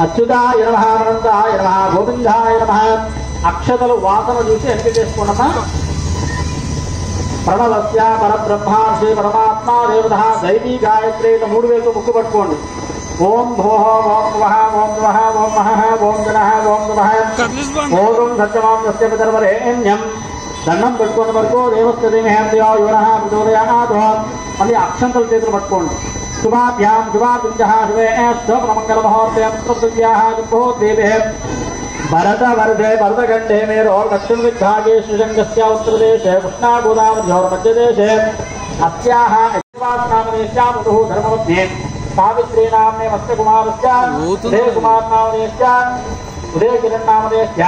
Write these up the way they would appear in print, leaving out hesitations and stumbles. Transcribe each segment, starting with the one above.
అచ్యుతాయ నమః అనంతాయ నమః గోవిందాయ నమః. అక్షతలు వాసన చూసి ఎంపిక చేసుకున్నమా. ప్రణవస్య పరబ్రహ్మ శ్రీ పరమాత్మ దేవత దైవీ గాయత్రి 3 వేలతో ముక్కు పట్టుకోండి. ఓం భోహ ఓం వహ ఓం వహ ఓం మహ ఓం జనః ఓం నమః ఓం సత్యమాం సత్య పితర్వరేణ్యం. దండం పెట్టుకున్న వరకు దేవస్థ దేమేంద్రియో యువనః ప్రచోదయాత్. మళ్ళీ అక్షంతలు చేతులు పట్టుకోండి. శుభాభ్యాం శుభాభింజః శుభే శుభమంగళమహోర్తేం సుప్రద్యాః దుఃఖోద్వేదే భరత వరదే భరతఖండే మేరోర్ దక్షిణ విభాగే శ్రీశంకస్య ఉత్తరదేశే కృష్ణా గోదావర్యోర్ మధ్యదేశే అస్యాః నామనేస్యా మధుః ధర్మవద్నే సావిత్రీ నామ్నే మత్స్యకుమారస్య ఉదయకుమార్ నామనేస్య ఉదయకిరణ్ నామనేస్య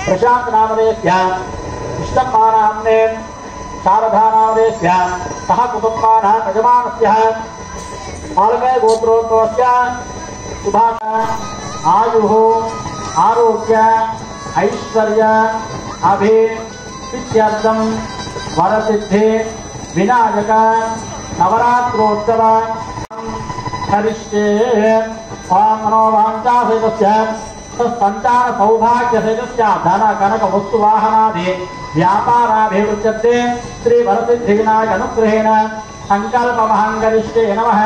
ప్రశాంత్ నామనేస్య కృష్ణమ్మా నామ్నే శారదా నామనేస్య సహ కుటుంబానాం యజమానస్య ఆలమే గోత్రోద్భవస్య శుభాన ఆయుః ఆరోగ్య ఐశ్వర్య అభివృద్ధ్యర్థం వరసిద్ధి వినాయక నవరాత్రోత్సవ హరిష్టే ఓం మనోవాంఛాసహితస్య సంతాన సౌభాగ్యసహితస్య ధన కనక వస్తు వాహనాది వ్యాపారాభివృద్ధ్యర్థే శ్రీ వరసిద్ధి వినాయక అనుగ్రహేణ సంకల్పమహంకరిష్టే నమః.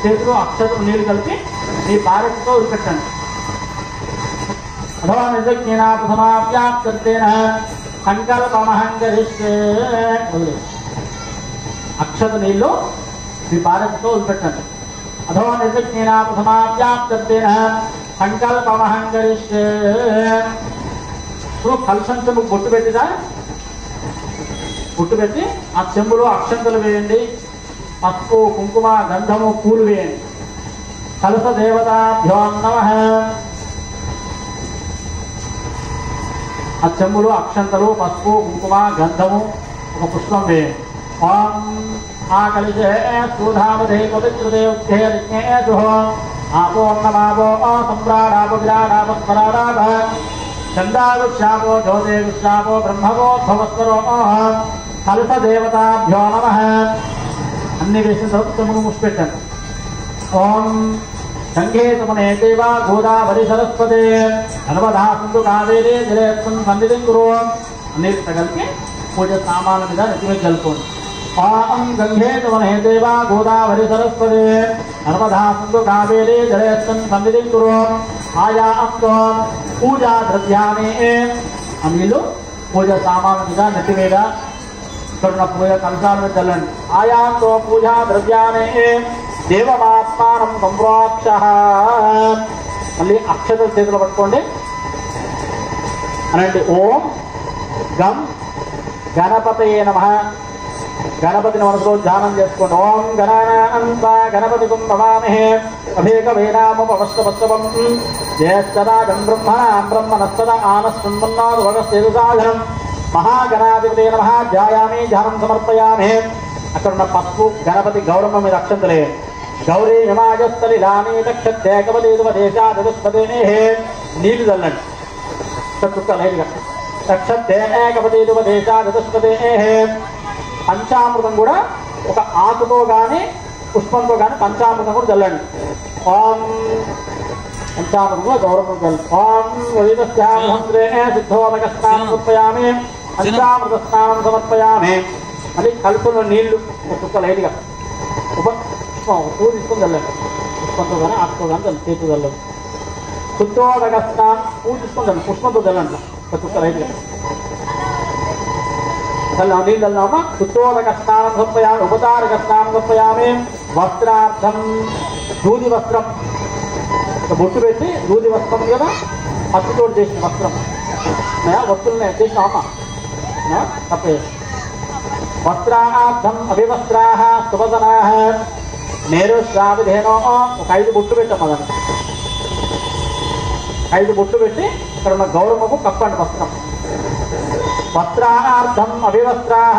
చేతులు అక్షతలు నీళ్లు కలిపి మీ భారతితో ఉరిపెట్టండి. అథవా నిర్విఘ్నేన ప్రథమావ్యాప్తేన సంకల్పమహంకరిష్టే. అక్షత నీళ్లు మీ భారతితో ఉరిపెట్టండి. అథవా నిర్విఘ్నేన ప్రథమావ్యాప్తేన సంకల్పమహంకరిష్టే. ఇప్పుడు కలశం చెంబు బొట్టు పెట్టిదా, బొట్టు పెట్టి ఆ చెంబులో అక్షంతలు వేయండి. పసుపు కుంకుమ గంధము పూలు వేయండి. కలశ దేవతాభ్యో నమః. ఆ చెంబులో అక్షంతలు పసుపు కుంకుమ గంధము ఒక పుష్పం వేయండి. ఓం ఆ కలిశే స్థూధామధే పవిత్రదే ఉద్ధే రిజ్ఞేషు ఆపో నమావో సంప్రాడాప విరాడాప స్మరాడాప చందాగుశ్యాపో జ్యోతిగుశ్యాపో బ్రహ్మవోద్భవస్వరో కలశ దేవతాభ్యో నమః. అన్ని వేసిన తర్వాత చెంబును మూసిపెట్టండి. ఓం సంఘే సమనే దేవ గోదావరి సరస్వతే నర్మదా సింధు కావేరీ జలేస్మిన్ సన్నిధిం కురు. అన్నిటి తగలికి పూజ సామాన్ల మీద నెత్తిమీద జల్లుకోండి. ఓం గంగే సమనే దేవ గోదావరి సరస్వతే నర్మదా సింధు కావేరీ జలేస్మిన్ సన్నిధిం కురు. ఆయాతో పూజా ద్రవ్యాన్ని ఆ నీళ్ళు పూజ సామాన్ల మీద నెత్తి మీద ఇక్కడ పూజ కలశాల మీద చల్లండి. ఆయాతో పూజా ద్రవ్యాన్ని దేవమాత్మానం సంప్రోక్ష. మళ్ళీ అక్షతలు చేతులు పట్టుకోండి అనండి. ఓం గం గణపతయే నమః. గణపతిని మనసులో ధ్యానం చేసుకోండి. ఓం గణానాన్వా గణపతి భవామహే అభేకవేనాముపవస్తవస్తవం జ్యేష్ఠరాజం బ్రహ్మణాం బ్రహ్మణస్తద ఆనస్సున్మన్నాదువగస్సేదుసాధనం మహాగణాధిపతే నమః. ధ్యాయామి ధ్యానం సమర్పయామి. అక్కడ ఉన్న పసుపు గణపతి గౌరమ్మ మీద అక్షంతలే. గౌరీ హిమాజస్థలిలాని దక్షేకపదేశపదే నీళ్లు చల్లండి. చుక్కలైదుగా దక్షేకపదేశపదే. పంచామృతం కూడా ఒక ఆకుతో కానీ పుష్పంతో కానీ పంచామృతం కూడా చల్లండి. ఓం పంచామృతంలో గౌరవం చల్లండి. ఓం సిద్ధోదక స్నానం సమర్పయామి. పంచామృత స్నానం సమర్పయామి. మళ్ళీ కలుపులో నీళ్లు చుక్కలైదుగా పువ్వు తీసుకొని చల్లండి. పుష్పంతో కానీ ఆకుతో కానీ చేతితో చల్లండి. శుద్ధోదక స్నానం పువ్వు తీసుకొని చల్లండి. పుష్పంతో చల్లండి. చుక్కలైదుగా నీళ్ళు చల్లామా. శుద్ధోదక స్నానం సమర్పయామి. ఉపతారక స్నానం సమర్పయామి. వస్త్రార్థం దూది వస్త్రం బొట్టు పెట్టి దూది వస్త్రం కదా పత్తితో చేసిన వస్త్రం వస్తువులనే చేసిన అమ్మ తప్పే. వస్త్రార్థం అభివస్త్రాః సువసనాః నేరుశ్రావిధేనో. ఒక 5 బొట్టు పెట్టాం. దాన్ని 5 బొట్టు పెట్టి ఇక్కడ ఉన్న గౌరవము కప్పండి వస్త్రం. వస్త్రార్థం అభివస్త్రాః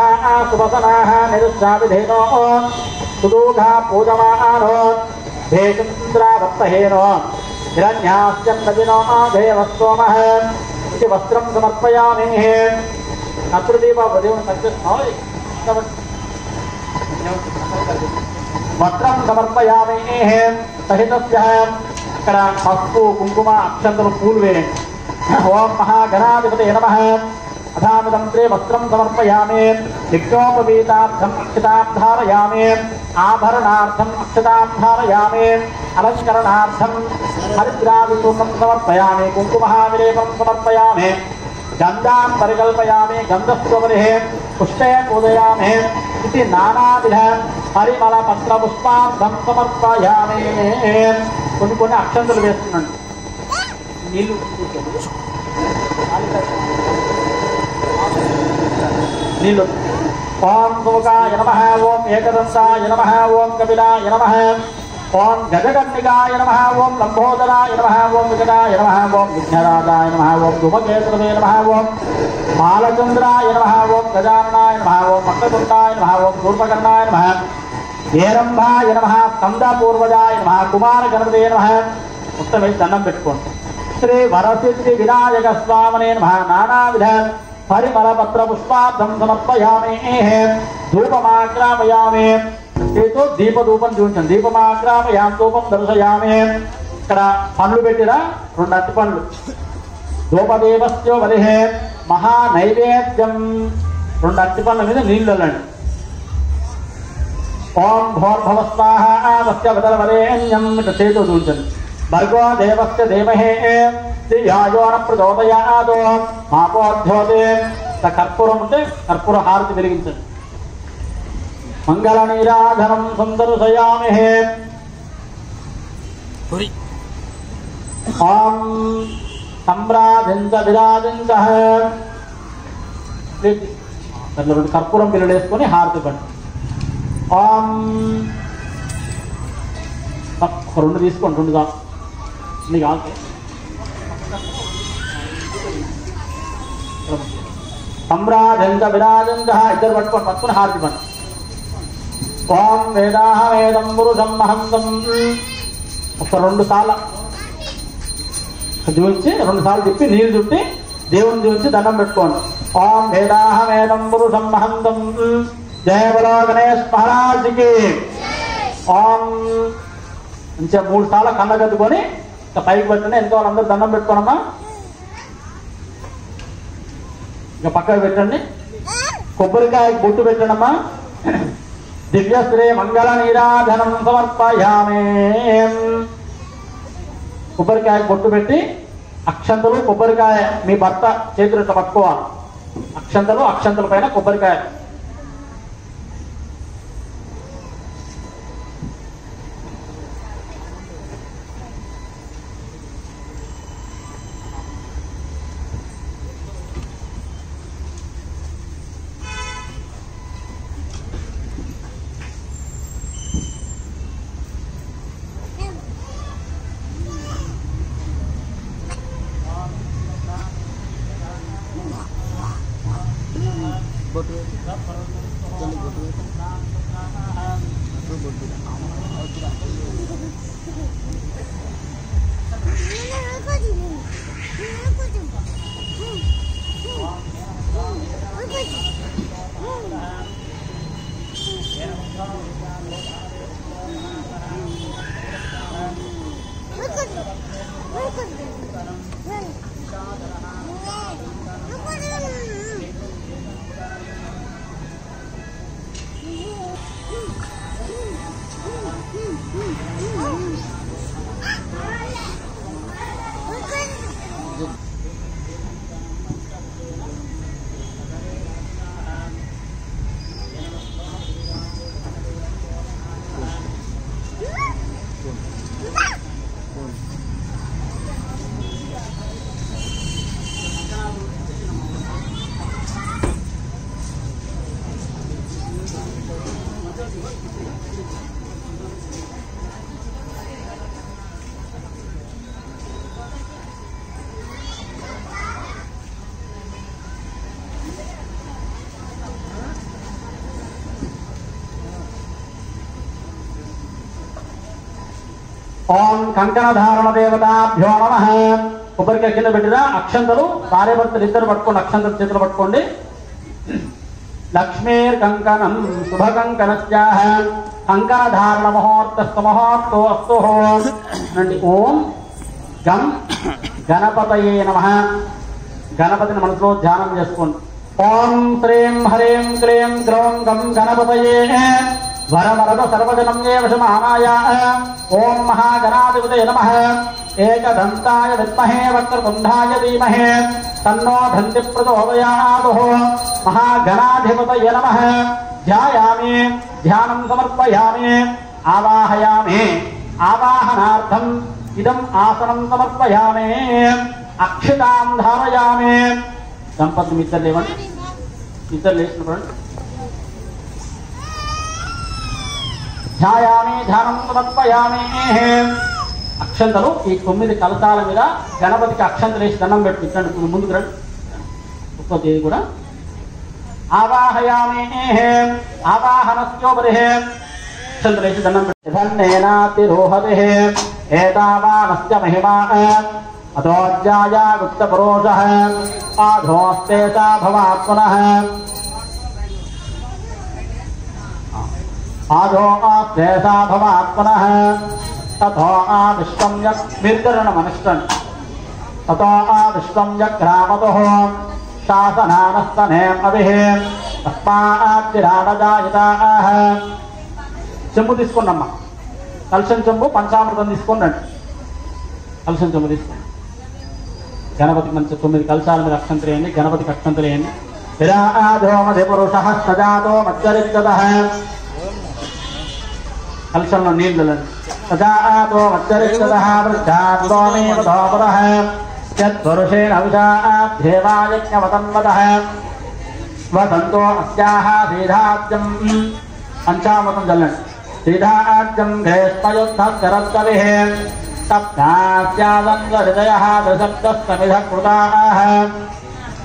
సువసనాః నేరుశ్రావిధేనో సుదూఘా పూజమానో భేషంద్రావత్తహేనో హిరణ్యాస్యందవినో దేవస్తోమః ఇది వస్త్రం సమర్పయామి. అప్పుడు దీపా దేవుని సంచేస్తున్నావు. వస్త్రం సమర్పయామి సహితస్య ఇక్కడ పసుపు కుంకుమ అక్షంతలు పూలు వేయండి. ఓం మహాగణాధిపతయే నమః. అథామిదం శ్రీ వస్త్రం సమర్పయామి. యజ్ఞోపవీతార్థం అక్షతాం ధారయామి. ఆభరణార్థం అక్షతాం ధారయామి. అలంకరణార్థం హరిద్రాదిచూర్ణం సమర్పయామి. కుంకుమహావిలేపం సమర్పయామి. గంధాం పరికల్పయామి. గంధస్వరిః పుష్పే పూజయామి. ఇది నానావిధ పరిమళ పత్ర పుష్పార్థం సమర్పయామి. కొన్ని అక్షంతలు వేస్తున్నాను. నీళ్ళు నీళ్ళు. ఓం శోకాయ నమః. ఓం ఏకదంతాయ నమః. ఓం కపిలాయ నమః. ఓం గజకర్ణికాయ నమః. ఓం లంబోదరాయ నమః. ఓం వికటాయ నమః. ఓం విఘ్నరాజాయ నమః. ఓం ధూమకేతువే నమః. ఓం బాలచంద్రాయ నమః. ఓం గజాననాయ నమః. ఓం మకరతుండాయ నమః. ఓం శూర్పకర్ణాయ నమః. ఏరంభాయ నమః. స్కందపూర్వజాయ నమః. కుమార గణపతే నమః. మొత్తం వేసి దండం పెట్టుకోండి. శ్రీ వరసిద్ధి వినాయక స్వామినే నమః. నానావిధ పరిమళ పత్ర పుష్పార్థం సమర్పయామి. ధూపమాగ్రామయామి. చేతో దీపధూపం చూపించండి. దీపమాగ్రామయామి. ధూపం దర్శయామి. ఇక్కడ పండ్లు పెట్టిరా 2 అట్టి పండ్లు. ధూపదేవస్యో వదిహే మహా నైవేద్యం. 2 అట్టి పండ్ల మీద నీళ్లు వెళ్ళండి. ఓం భోర్భవస్వాహ ఆవస్య వదలవరేణ్యం. ఇట్లా చేతో చూపించండి. భర్గో దేవస్య ధీమహి ధియో న ప్రచోదయాత్ మాపోద్యోతే. కర్పూరం ఉంటే కర్పూర హారతి వెలిగించండి. మంగళ నీరాధనం సందర్శయామి. ఓం సంరాజించ విరాజించ. 2 కర్పూరం బిల్లులు వేసుకొని హారతి పండి. ఓం 2 తీసుకోండి. 2 దా నీకు ఆల్కే సంరాజంత విరాజంత. 2 పట్టుకొని హారతి పండి. ఓం వేదాహ వేదం పురుషం మహంతం. 2 సార్లు చూపించి 2 సార్లు చెప్పి నీళ్ళు చుట్టి దేవుని చూపించి దండం పెట్టుకోండి. ఓం వేదాహ వేదం పురుషం మహంతం. జయ బలో గణేష్ మహారాజ్కి. ఓం మంచిగా 3 సార్లు కళ్ళగద్దుకొని ఇంకా పైకి పెట్టండి. ఎంత వాళ్ళందరూ దండం పెట్టుకోనమ్మా. ఇంకా పక్కకు పెట్టండి. కొబ్బరికాయకి బొట్టు పెట్టండమ్మా. దివ్యశ్రీ మంగళ నీరాధనం సమర్పయామి. కొబ్బరికాయకి బొట్టు పెట్టి అక్షంతలు కొబ్బరికాయ మీ భర్త చేతులు ఇట్లా పట్టుకోవాలి. అక్షంతల పైన కొబ్బరికాయ. ఓం కంకణధారణ దేవతాభ్యో నమః. కొబ్బరికాయ కింద పెట్టిన అక్షంతలు భార్య భర్తలు 2 పట్టుకోండి. అక్షంతలు చేతులు పట్టుకోండి. लक्ष्मीर्कङ्कणं शुभकङ्कणस्याः कंकणधारणमुहूर्तस्तु मुहूर्तो अस्तु। ओम गं गणपतये नमः। गणपतिनि मनसुलो ध्यानं చేసుకోండి। ओम श्रीं हरीं क्लीं ग्रौं गं गणपतये वरवरद सर्वजनं ये वशमानाय। ओम महागणाधिपतये नमः। एकदन्ताय विद्महे वक्रतुण्डाय धीमहि तन्नो दन्ति प्रचोदयात्। महागणाधिपतये नमः। ध्यायामि ध्यानं समर्पयामि आवाहयामि आवाहनार्थम् इदम् आसनं समर्पयामि अक्षतां धारयामि। దంపతులు ఇద్దరు లేవండి, ఇద్దరు లేచినప్పుడు ధ్యాయామి ధ్యానం సమర్పయామి। అక్షంతలు ఈ 9 కలశాల మీద గణపతికి అక్షంతలు వేసి దండం పెట్టించండి। ముందుకు రండి, ఒక్కొక్క తేదీ కూడా आवाहयामि आवाहनस्योपरि अक्षन्तलेषु दण्डं धन्नेनातिरोहतिः एतावानस्य महिमा अधोऽध्याय गुप्तपुरुषः आधोस्ते सा भवात्मनः आधो आस्ते सा भवात्मनः ततो आविश्वं यद्विर्गरणमनिष्टन् ततो आविश्वं यग्रामतुः शासनानस्तनेम अभिः तस्माच्चिराडजायिताः। చెంబు తీసుకోండి అమ్మ, కలశం చెంబు పంచామృతం తీసుకోండి అండి। కలశం చెంబు తీసుకోండి। గణపతికి మంచి 9 కలశాల మీద అక్షంతలు వేయండి, గణపతికి అక్షంతలు వేయండి। విరాజో మధ్య పురుషః సజాతో మధ్యరిక్తః కలశంలో నీళ్లు సజాతో మధ్యరిక్తః వృద్ధాత్వమే మధోపరః यत्पुरुषेण अविषाध्येवायज्ञवतन्वतः वसन्तो अस्याः श्रीधाज्यं पंचामृतं जलं श्रीधाज्यं ग्रेष्मयुद्धस्करत्कविः तप्तास्यादङ्गहृदयः दशब्दस्तमिधः कृताः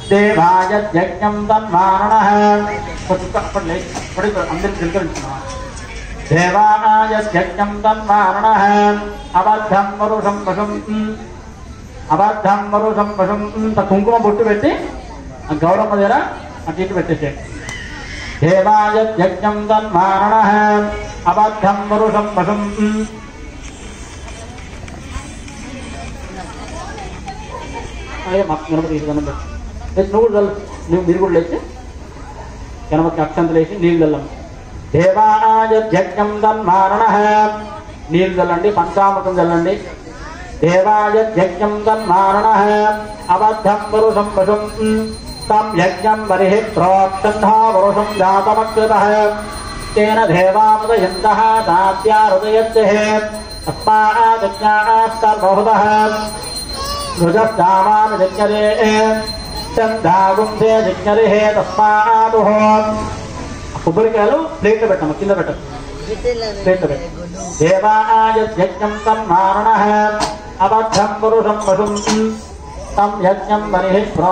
देवायज्ञं तन्मारणः देवायज्ञं तन्मारणः अबद्धं पुरुषं पशुं అబద్ధం వరుషం పశుం కుంకుమ బొట్టు పెట్టి గౌరమ్మ దగ్గర అటు ఇటు పెట్టేసేయండి। దేవాయ యజ్ఞం తన్మారణ అబద్ధం వరుషం పశుం గణపతి దండం పెట్టి నువ్వు మీరు కూడా లేచి గణపతికి అక్షంతలు వేసి నీళ్ళు చల్లండి। దేవాయ యజ్ఞం తన్మారణ నీళ్ళు చల్లండి, పంచామృతం చల్లండి। देवाय यज्ञं तन्मारणः अबद्धं पुरुषं पशुं तं यज्ञं बर्हिः प्रोक्षन्नः पुरुषं जातमकृतः तेन देवामुदयन्तः दास्यारुदयत्यः तस्माज्ञास्तर्बहुतः ऋजस्तामान् जिज्ञरे चन्दागुंसे जिज्ञरिः तस्मादुः। కొబ్బరికాయలు ప్లేట్లో పెట్టమ్మ, కింద పెట్టదు, ప్లేట్లో పెట్ట। దేవాయ యజ్ఞం తన్మారణः అబద్ధం పురుషం పశుం తం యజ్ఞం బర్హిః ప్ర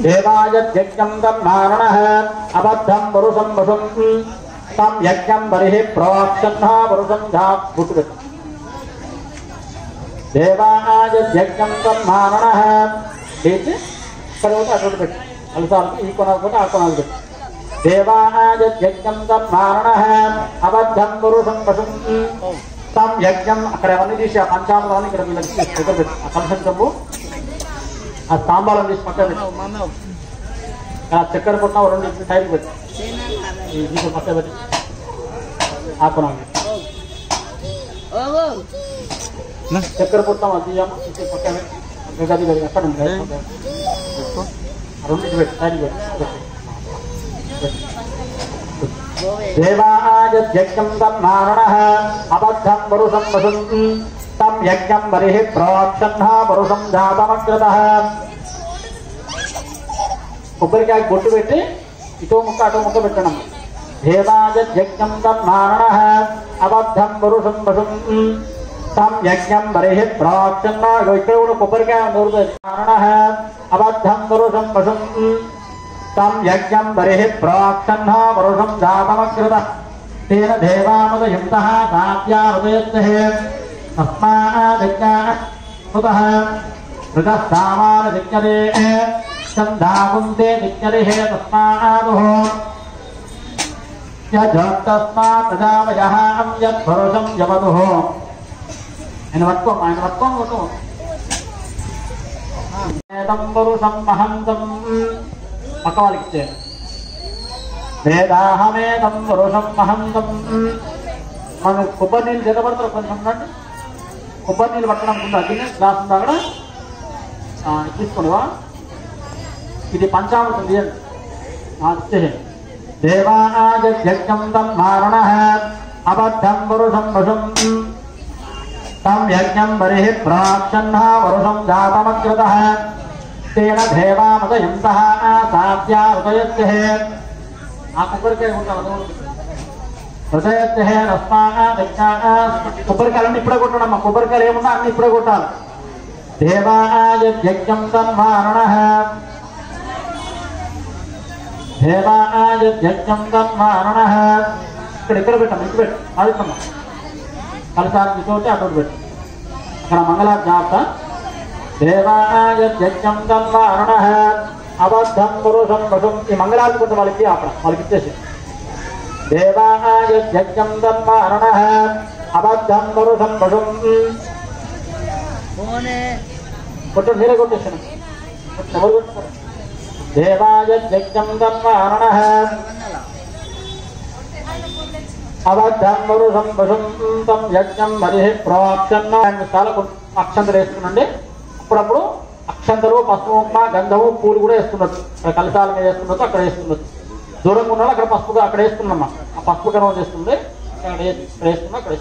देवाय यज्ञं तन्मारणः अबद्धं पुरुषं पशुं तं यज्ञं बर्हिः प्रोक्षन्नः पुरुषं जातः। देवाय यज्ञं तन्मारणः लेచి తర్వాత అటు పెట్టు, అలసాలకు ఈ కొనాలకు ఆ కొనాలకు పెట్టు। देवाय यज्ञं तन्मारणः अबद्धं पुरुषं पशुं तं यज्ञं అక్కడ అవన్నీ తీసి ఆ పంచామృతాన్ని ఇక్కడ వీళ్ళకి దగ్గర పెట్టు। ఆ కలశం చెంబు ఆ తాంబాలం తీసి పక్కన పెట్టు, ఆ చక్కెర పుట్టిన 2 సైడ్కి పెట్టు, ఈ పక్కన పెట్టి ఆ కొనాలి చక్కెర పుట్టిన అది పక్కన గది గది అక్కడ ఉంటాయి 2 పెట్టు సైడ్కి పెట్టు। देवाय यज्ञं तन्मारणः अबद्धं पुरुषं पशुं तं यज्ञं बर्हिः प्रोक्षन्नः पुरुषं जातमकृतः। కొబ్బరికాయ బొట్టు పెట్టి ఇటో ముక్క అటో ముక్క పెట్టడం। దేవాయ యజ్ఞం తన్మారణः అబద్ధం పురుషం పశుం తం యజ్ఞం బర్హిః ప్రోక్షన్నः ఇక్కడ కూడా కొబ్బరికాయ దొరుకుతుంది। మారణः అబద్ధం పురుషం పశుం తం యజ్ఞం బర్హిః ప్రోక్షన్నः పురుషం జాతమకృతः। तेन देवामुदयुक्तः सात्या हृदयस्य तस्मादिज्ञातः ऋतस्तामानदिज्ञते छन्दाकुन्ते दिज्ञते तस्मादुः यज्तस्मात् प्रजावयः यत्पुरुषं यवतुः ఆయన పట్టుకో ఏతం పురుషం మహంతం పక్క వాళ్ళకి ఇచ్చారు వేదాహమేతం పురుషం మహంతం మనం కొబ్బరి నీళ్ళు చేతపడతారు కొంచెం ఉండండి కొబ్బరి నీళ్ళు పట్టడం ఉందా తిని గ్లాస్ ఉందా అక్కడ తీసుకునివా ఇది పంచామృతం తీయండి ఇచ్చేయండి దేవానాజం తన్మారణ అబద్ధం పురుషం వశం తం యజ్ఞం బరిః ప్రాక్షన్నః వరుషం జాతమగ్రతః తేన దేవామదయంతః సాధ్యా హృదయస్య ఆ కొబ్బరికాయ ఉంటాను హృదయస్య కొబ్బరికాయలన్నీ ఇప్పుడే కొట్టడమ్మా కొబ్బరికాయలు ఏమున్నా అన్ని ఇప్పుడే కొట్టాలి దేవానాజం తన్మారణః దేవానాజం తన్మారణః ఇక్కడ పెట్టాము ఇక్కడ పెట్టు ఆడుతున్నాం కలసాన్ని చోటే అటు పెట్టు అక్కడ మంగళ జాత దేవానాజం తన్మారణ అబద్ధం పురుషం వశం ఈ మంగళాలు కొంచెం వాళ్ళకి అక్కడ వాళ్ళకి ఇచ్చేసి దేవానాజం తన్మారణ అబద్ధం పురుషం వశం కొట్టు మీరే కొట్టేసాను ఎవరు కొట్టుతారు దేవాజం తన్మారణ అబద్ధం పురుషం వశం తం యజ్ఞం బరిః ప్రోక్షన్న చాలా అక్షంతలు వేసుకునండి అప్పుడప్పుడు అక్షంతలు పసుపు గంధము పూలు కూడా వేస్తున్నట్టు అక్కడ కలశాల మీద వేస్తున్నట్టు అక్కడ వేస్తున్నట్టు దూరంగా ఉన్నాడు అక్కడ పసుపుగా అక్కడ వేస్తున్నామ్మా ఆ పసుపు కనవ చేస్తుంది అక్కడ వేస్తున్నా అక్కడ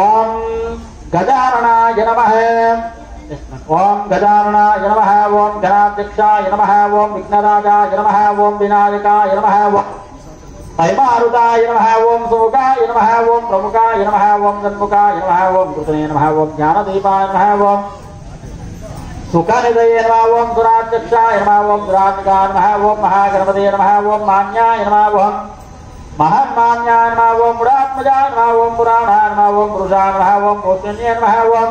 ఓం గజాననాయ నమః ఓం గజాననాయ నమః ఓం గణాధ్యక్షాయ నమః ఓం విఘ్నరాజాయ నమః ఓం వినాయకాయ నమః ఓం ఐమారుతాయ నమః ఓం సుముఖాయ నమః ఓం ప్రముఖాయ నమః ఓం జన్ముఖాయ నమః ఓం కృతనే నమః ఓం జ్ఞానదీపాయ నమః ఓం సుఖనిధయే నమః ఓం సురాధ్యక్షాయ నమః ఓం సురాధికాయ నమః ఓం మహాగణపతయే నమః ఓం మాన్యాయ నమః ఓం మహన్మాన్యాయ నమః ఓం పురాత్మజాయ నమః ఓం పురాణాయ నమః ఓం పురుషాయ నమః ఓం పుష్కన్యే నమః ఓం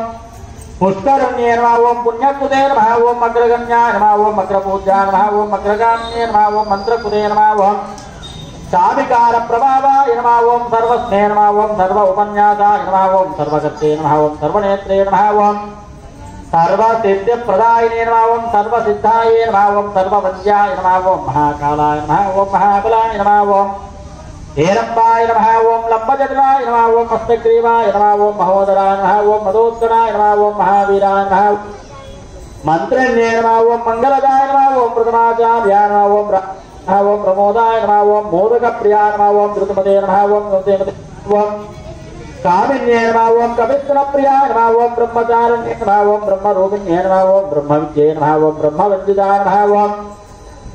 పుష్కరుణ్యే నమః ఓం పుణ్యకృతే నమః ఓం అగ్రగణ్యాయ నమః ఓం అగ్రపూజ్యాయ నమః ఓం అగ్రగామ్యే నమః ఓం మంత్రకృతే నమః ఓం చావికార ప్రభావాయ నమః ఓం సర్వస్మే నమః ఓం సర్వ ఉపన్యాసాయ నమః ఓం సర్వగతే నమః ఓం సర్వనేత్రే నమః ఓం సర్వసిద్ధిప్రదాయినే నమః ఓం సర్వసిద్ధాయే నమః ఓం సర్వవంద్యాయ నమః ఓం మహాకాలాయ నమః ఓం మహాబలాయ నమః ఓం హేరంబాయ నమః ఓం లంబజటాయ నమః ఓం మస్తగ్రీవాయ నమః ఓం మహోదరాయ నమః ఓం మదోత్కరాయ నమః ఓం మహావీరాయ నమః మంత్రన్యే నమః ఓం మంగళదాయ నమః ఓం ప్రథమాచార్యాయ నమః ఓం ఓం ప్రమోదాయ నమః ఓం మోదక ప్రియాయ నమః ఓం ధృతమతే నమః ఓం గౌతమతే ఓం కామిన్యే నమః ఓం కవిత్ర ప్రియాయ నమః ఓం బ్రహ్మచారిణ్యే నమః ఓం బ్రహ్మరూపిణ్యే నమః ఓం బ్రహ్మవిద్యే నమః ఓం బ్రహ్మవందితాయ నమః ఓం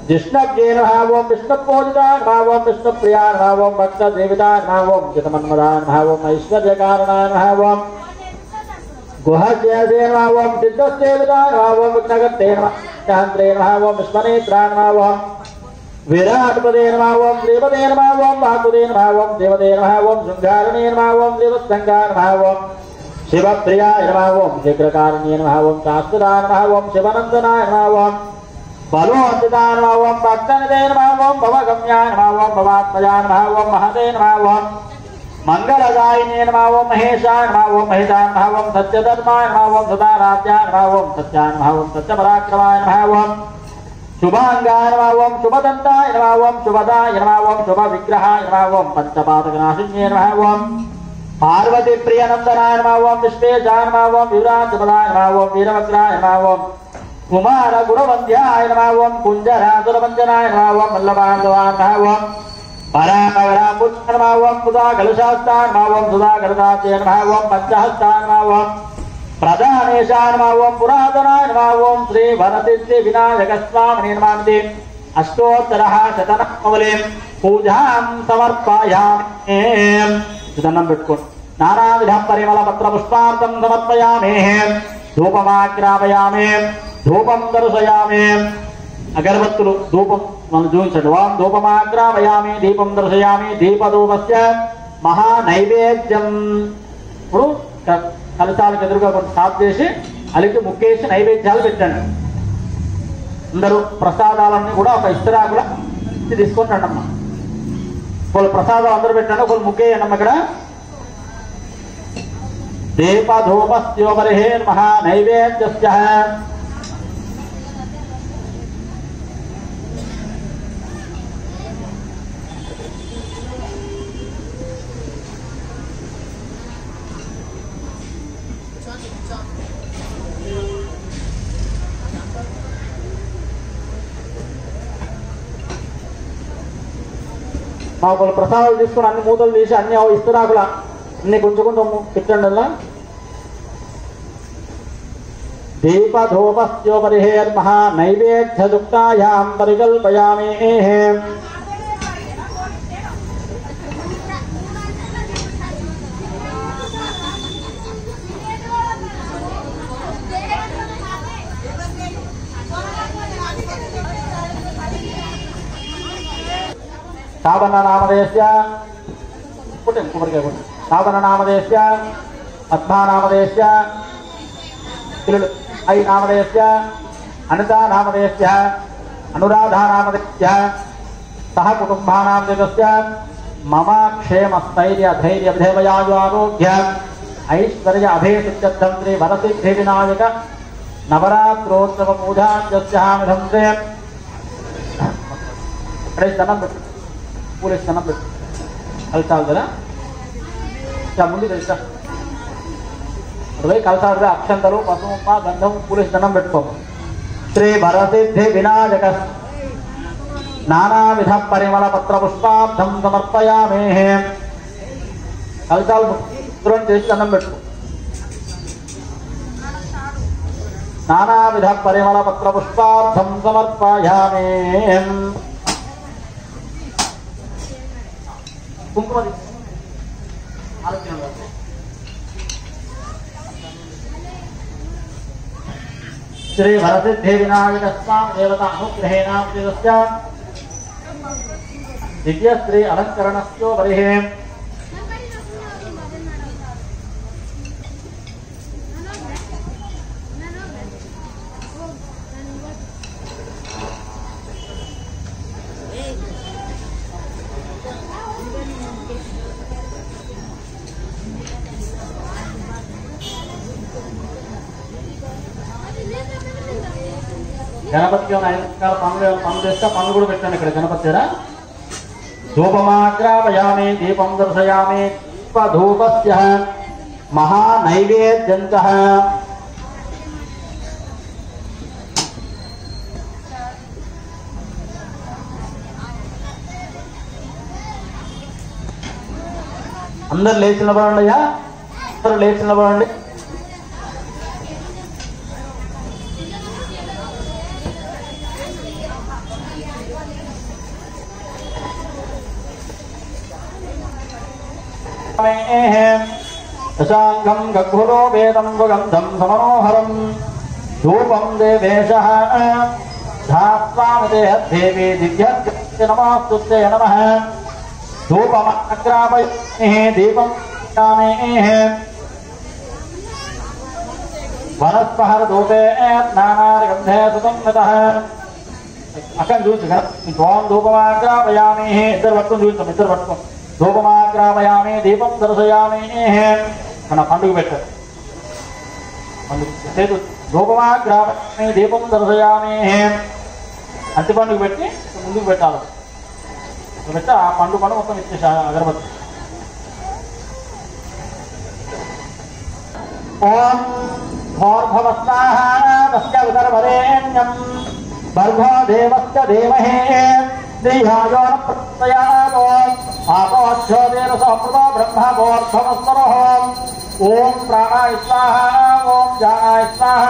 జిష్ణవ్యే నమః ఓం విష్ణుపూజితాయ నమః ఓం విష్ణుప్రియాయ నమః ఓం భక్తదేవితాయ నమః ఓం చితమన్మదాయ నమః ఓం ఐశ్వర్యకారణాయ నమః ఓం గుహస్యే నమః ఓం సిద్ధస్యేవితాయ నమః ఓం విఘ్నకర్తే నమః శాంత్రే నమః ఓం విశ్వనేత్రాయ నమః ఓం విరాట్పదే నమః ఓం శ్రీపదే నమః ఓం వాకుదే నమః ఓం దేవదే నమః ఓం శృంగారిణే నమః ఓం దేవస్తంగాయ నమః ఓం శివప్రియాయ నమః ఓం శీఘ్రకారిణ్యే నమః ఓం శాశ్వతాయ నమః ఓం శివనందనాయ నమః ఓం బలోత్థితాయ నమః ఓం భక్తనిదే నమః ఓం భవగమ్యాయ నమః ఓం భవాత్మజాయ నమః ఓం మహతే నమః ఓం మంగళదాయినే నమః ఓం మహేశాయ నమః ఓం మహితాయ నమః ఓం సత్యధర్మాయ నమః ఓం సదారాధ్యాయ నమః ఓం సత్యాయ నమః ఓం సత్యపరాక్రమాయ నమః ఓం శుభాంగాయ నమః ఓం శుభదంతాయ నమః ఓం శుభదాయ నమః ఓం శుభ విగ్రహాయ నమః ఓం పంచపాతకనాశిన్యే నమః ఓం పార్వతీ ప్రియనందనాయ నమః ఓం విశ్వేశాయ నమః ఓం విరాజపదాయ నమః ఓం వీరవక్రాయ నమః ఓం కుమార గుణవంద్యాయ నమః ఓం కుంజరాసురవంజనాయ నమః ఓం మల్లబాంధవాయ నమః ఓం పరామరాంబుజాయ నమః ఓం సుధాకలశాస్తాయ నమః ఓం సుధాకరదాతే నమః ఓం పంచహస్తాయ నమః ఓం ప్రధానేశాయ నమః ఓం పురాతనాయ నమః ఓం శ్రీ వరసిద్ధి వినాయక స్వామినే నమః అష్టోత్తరః శతనామవళిం పూజాం సమర్పయామి దండం పెట్టుకోండి నానావిధ పరిమళ పత్ర పుష్పార్థం సమర్పయామి ధూపమాగ్రాపయామి ధూపం దర్శయామి అగరబత్తులు ధూపం మనం చూపించండి. ఓం ధూపమాగ్రాపయామి దీపం దర్శయామి దీపధూపస్య మహానైవేద్యం. ఇప్పుడు కలశాలకు ఎదురుగా కొంచెం సాఫ్ చేసి అలికి ముక్కేసి నైవేద్యాలు పెట్టండి. అందరూ ప్రసాదాలన్నీ కూడా ఒక ఇస్తరాకుల తీసుకొని రండమ్మా. ఒకళ్ళు ప్రసాదాలు అందరూ పెట్టండి, ఒకళ్ళు ముక్కేయండి అమ్మ. ఇక్కడ దీపధూపస్యోపరిహే మహానైవేద్యస్య మా ఒకళ్ళు ప్రసాదాలు తీసుకుని అన్ని మూతలు తీసి అన్ని ఇస్తరాకుల అన్ని కొంచెం కొంచెం పెట్టండి. అలా దీపధూపస్యోపరిహేర్మహా నైవేద్యదుక్తాయాం పరికల్పయామి. శ్రావణనామదేశ్య శ్రావణనామదేశ్య పద్మానామదేశ్య ఐ నామదేశ్య అనితానామదేశ్య అనురాధానామదేశ్య సహ కుటుంబానామదేశ్య మమ క్షేమ స్థైర్య ధైర్య విధేవయాయు ఆరోగ్య ఐశ్వర్య అభేసిద్ధం శ్రీ వరసిద్ధి వినాయక నవరాత్రోత్సవ పూజాంజస్యామిధంతే. దండం పెట్టు, పూలేసి దండం పెట్టు. కలసాలు కదా ముందు తెలుసా అరవై కలసాలు అక్షంతలు పసుపు గంధం పూలేసి దండం పెట్టుకోము. శ్రీ వరసిద్ధి వినాయక నానావిధ పరిమళ పత్ర పుష్పార్థం సమర్పయామి. కలసాలు దూరం చేసి దండం పెట్టుకో. నానావిధ పరిమళ పత్ర పుష్పార్థం సమర్పయామి. కుంకుమ శ్రీ వరసిద్ధి వినాయక స్వామి దేవత అనుగ్రహేణ దివ్య శ్రీ అలంకరణస్యోపరిహే గణపతికి ఏమైనా 5 రకాల పనులు చేస్తే పనులు కూడా పెట్టాను ఇక్కడ గణపతి దగ్గర. ధూపమాగ్రాపయామి దీపం దర్శయామి దీపధూపస్య మహానైవేద్యంతః. అందరు లేచి నిలబడండి అయ్యా, అందరూ లేచి నిలబడండి. దశాంగం గగ్భురో వేదం గంధం సమనోహరం ధూపం దేవేశః ధాత్వామి దేవీ దివ్యస్య నమస్తుతే నమః. ధూపమాగ్రాపయామి దీపం దర్శయామి వనస్పహర ధూపే నానాగంధే సుగంధః. అక్కడ చూసి ఓం ధూపమాగ్రాపయామి. ఇద్దరు పట్టుకొని చూస్తాం, ఇద్దరు పట్టుకోం. ధూపమాగ్రాపయామి దీపం దర్శయామి. మన పండుగ పెట్టారు పండుగ. ధూపమాగ్రాపయామి దీపం దర్శయామి. అట్టి పండుగ పెట్టి ముందుకు పెట్టాలి. పెట్టి ఆ పండు మొత్తం ఇచ్చేసి అగరబత్తి. ఓం భోర్భవస్వాహ విదర్భరేణ్యం భర్గో దేవస్య ధీమహి శ్రీయాయో ప్రత్యయామో ఆపోచ్ఛోదేన సమృతో బ్రహ్మోర్భవస్వరః. ఓం ప్రాణాయ స్వాహ ఓం జానాయ స్వాహ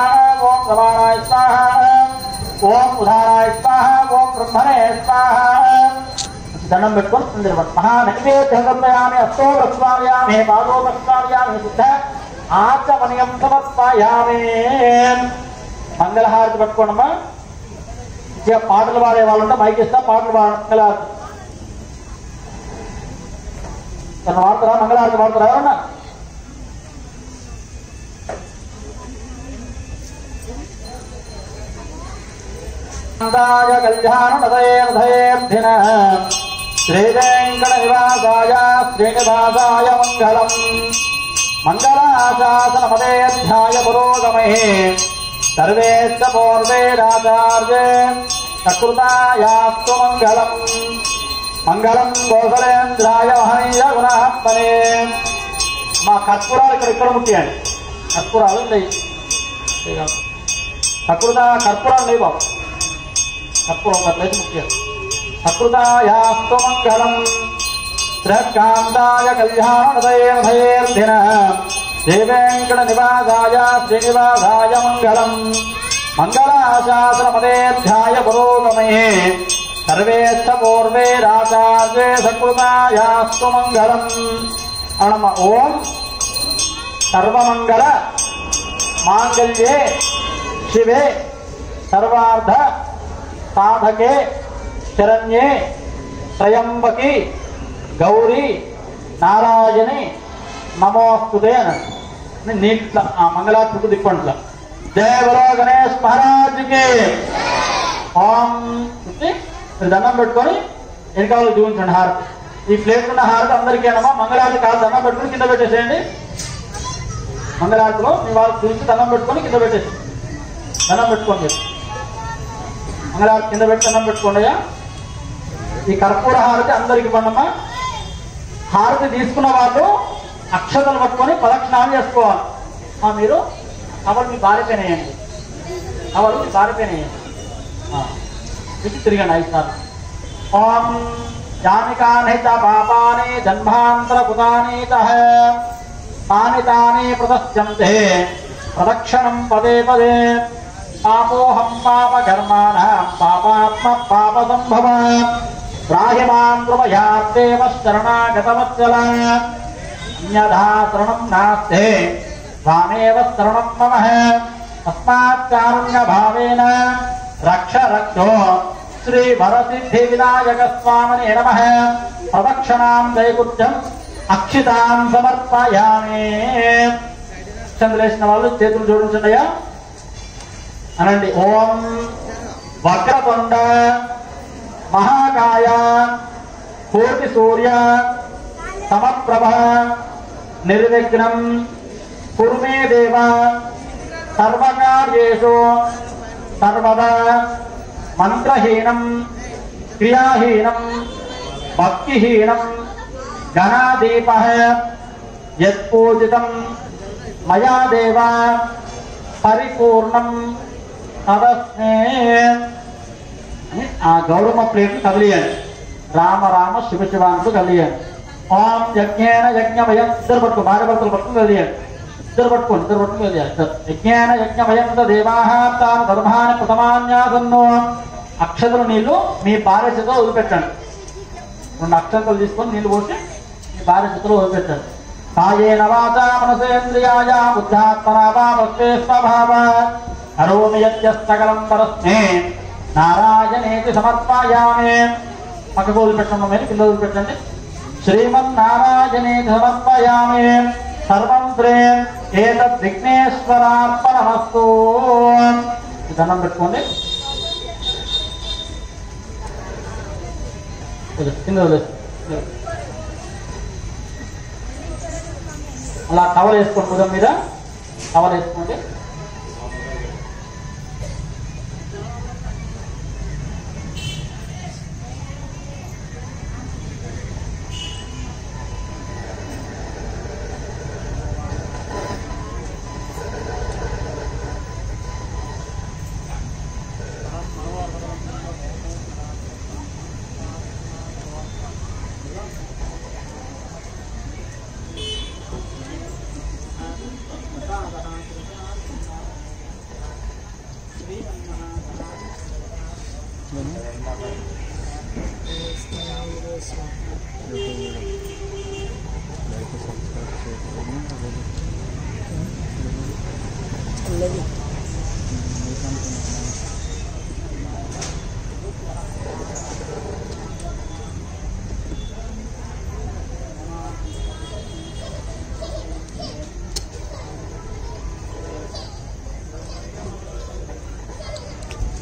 ఓం ప్రమాణాయ స్వాహ ఓం ఉదారాయ స్వాహ ఓం బ్రహ్మణే స్వాహ. దండం పెట్టుకొని మహానైవేద్యం సమర్పయామి. అస్తో ప్రస్వామ్యామి పాదో ప్రస్వామ్యామి శుద్ధ ఆచమనీయం సమర్పయామి. మంగళహారతి పట్టుకోండమ్మా. ఇక పాటలు పాడే వాళ్ళు ఉంటే మైక్ ఇస్తా, పాటలు మంగళారతి వాడతారా? మంగళారతి వాడతారా ఎవరన్నా? కళ్యాణోదయేర్ధయేర్ధిన శ్రీవేంకట నివాసాయ శ్రీనివాసాయ మంగళం. మంగళాశాసనపదేధ్యాయ పురోగమే సర్వేశ్చ పూర్వేరాచార్యే సకృతాయాస్తు మంగళం. మంగళం గోసలేంద్రాయ మహనీయ గుణాత్మనే. మా కర్పూరాలు ఇక్కడ ముట్టియండి. కర్పూరాలు ఉన్నాయి. కర్పూరాలు లేవు బాబు. కర్పూరం అట్లయితే ముట్టియండి. సకృతాయాస్తు మంగళం. శ్రీకాంతాయ కళ్యాణోదయేర్ధయేర్ధిన శ్రీవేంకట నివాసాయ శ్రీనివాసాయ మంగళం. మంగళాశాసనపదేధ్యాయ పురోగమే సర్వేశ్చ పూర్వేరాచార్యే సకృతాయాస్తు మంగళం. ఓం సర్వమంగళ మాంగళ్యే శివే సర్వార్థ సాధకే శరణ్యే త్రయంబకి గౌరీ నారాయణి నమోస్తుతే అని నీట్ల ఆ మంగళాత్మకు దిప్పంట్ల. జయ బలో గణేష్ మహారాజ్కి. ఓం మీరు దండం పెట్టుకొని వెనకాల చూపించండి హారతి. ఈ ప్లేట్ ఉన్న హారతి అందరికీ అనమా. మంగళారతి కాదు, దండం పెట్టుకుని కింద పెట్టేసేయండి. మంగళారతిలో మీ వాళ్ళు చూపించి దండం పెట్టుకొని కింద పెట్టేసి దండం పెట్టుకోండి. మంగళారతి కింద పెట్టి దండం పెట్టుకోండి. ఈ కర్పూర హారతి అందరికి పండమ్మా. హారతి తీసుకున్న వాళ్ళు అక్షతలు పట్టుకొని ప్రదక్షిణాలు చేసుకోవాలి. మీరు కవలు మీ బారిపోయినాయండి. కవలు మీ బారిపోయినాయండి. ఇది తిరిగండి 5 సార్లు. ఓం యానికానైత పాపాని జన్మాంతర కృతానీతః తాని తాని ప్రదశ్యంతే ప్రదక్షిణం పదే పదే. పాపోహం పాపకర్మాణం పాపాత్మ పాప సంభవ రాహిమాం కృపయార్దేవ శరణాగతవత్సల. అన్యథా శరణం నాస్తే త్వామేవ శరణం మమ. తస్మాత్ కారుణ్య భావేన రక్ష రక్షో శ్రీ వరసిద్ధి వినాయక స్వామినే నమః. ప్రదక్షిణాం దైగుత్యం అక్షితాం సమర్పయామి. చంద్రలేసిన వాళ్ళు చేతులు జోడించండియా అనండి. ఓం వక్రతుండ మహాకాయ కోటి సూర్య సమప్రభ నిర్విఘ్నం కురు మే దేవ సర్వకార్యేషు సర్వదా. మంత్రహీనం క్రియాహీనం భక్తిహీనం గణాదీప యత్పూజితం మయా దేవ పరిపూర్ణం తదస్మే అని ఆ గౌరవ ప్లేట్ కదిలియండి. రామ రామ శివ శివాంకు కదిలియండి. ఓం యజ్ఞేన యజ్ఞమయం ఇద్దరు పట్టుకో భార్యభర్తలు పట్టుకుని కదిలియండి. ఇద్దరు పట్టుకోండి కదిలియాలి. యజ్ఞేన యజ్ఞమయం దేవాః తాను ధర్మాన్ని ప్రథమాన్యాసన్నో. అక్షతలు నీళ్లు మీ భార్య చేతిలో వదిలిపెట్టండి. 2 అక్షతలు తీసుకొని నీళ్లు పోసి మీ భార్య చేతిలో వదిలిపెట్టండి. కాయేన వాచా మనసేంద్రియాయ బుద్ధాత్మనా వా భక్తే స్వభావాత్ కరోమి యత్యస్తకలం పరస్మే నారాయణేతి సమర్పయామి. పక్కకు వదిలిపెట్టండి, మీరు కింద వదిలిపెట్టండి. శ్రీమన్నారాయణేతి సమర్పయామి. సర్వం శ్రీ ఏతద్ విఘ్నేశ్వరార్పణమస్తు. దండం పెట్టుకోండి. కింద అలా కవర్ వేసుకోండి. భుజం మీద కవర్ వేసుకోండి.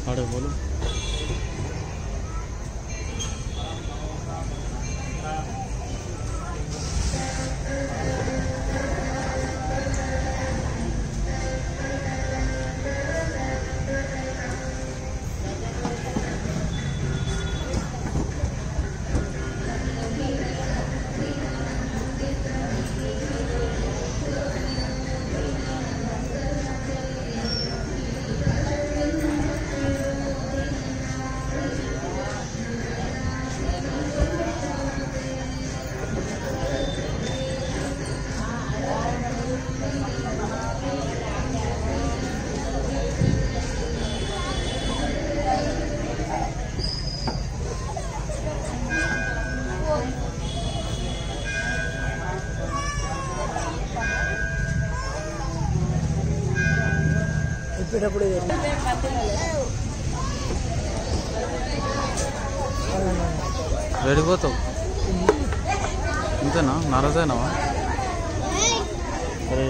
आड़े बोलो వెళ్ళిపోతావు ఇంతేనా నారాజైనావా అరే